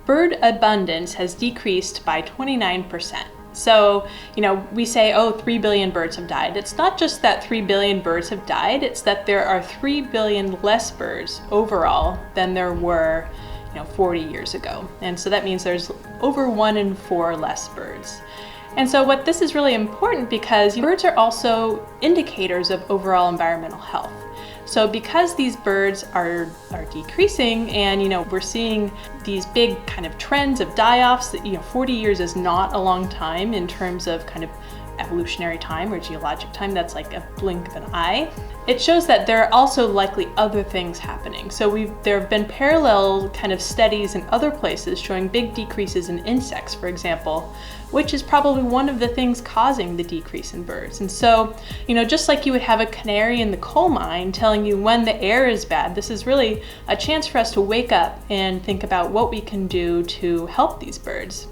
bird abundance has decreased by 29%. So, we say, 3 billion birds have died. It's not just that 3 billion birds have died, it's that there are 3 billion less birds overall than there were, 40 years ago. And so that means there's over 1 in 4 less birds. And so what this is really important because birds are also indicators of overall environmental health. So because these birds are decreasing and, we're seeing these big kind of trends of die-offs that, 40 years is not a long time in terms of kind of evolutionary time or geologic time. That's like a blink of an eye. It shows that there are also likely other things happening. So there have been parallel kind of studies in other places showing big decreases in insects, for example, which is probably one of the things causing the decrease in birds. And so, just like you would have a canary in the coal mine telling you when the air is bad, this is really a chance for us to wake up and think about what we can do to help these birds.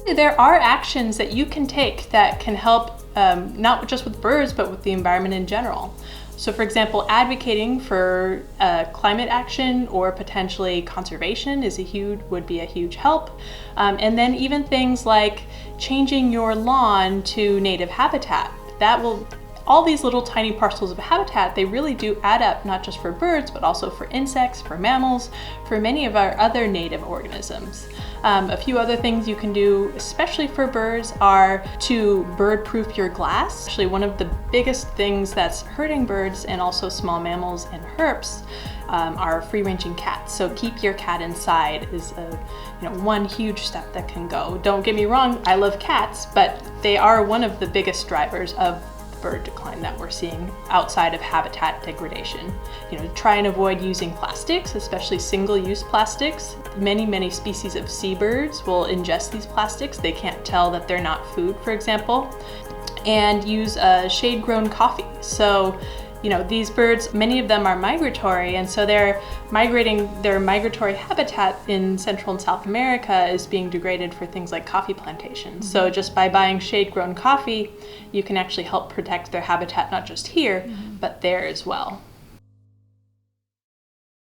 There are actions that you can take that can help not just with birds, but with the environment in general. So for example, advocating for climate action or potentially conservation would be a huge help. And then even things like changing your lawn to native habitat. All these little tiny parcels of habitat, they really do add up, not just for birds, but also for insects, for mammals, for many of our other native organisms. A few other things you can do, especially for birds, are to bird-proof your glass. Actually, one of the biggest things that's hurting birds and also small mammals and herps are free-ranging cats. So keep your cat inside is one huge step that can go. Don't get me wrong, I love cats, but they are one of the biggest drivers of bird decline that we're seeing outside of habitat degradation. Try and avoid using plastics, especially single-use plastics. Many species of seabirds will ingest these plastics. They can't tell that they're not food, for example. And use shade-grown coffee. So, these birds, many of them are migratory, and so they're migrating. Their migratory habitat in Central and South America is being degraded for things like coffee plantations. So just by buying shade-grown coffee, you can actually help protect their habitat, not just here, but there as well.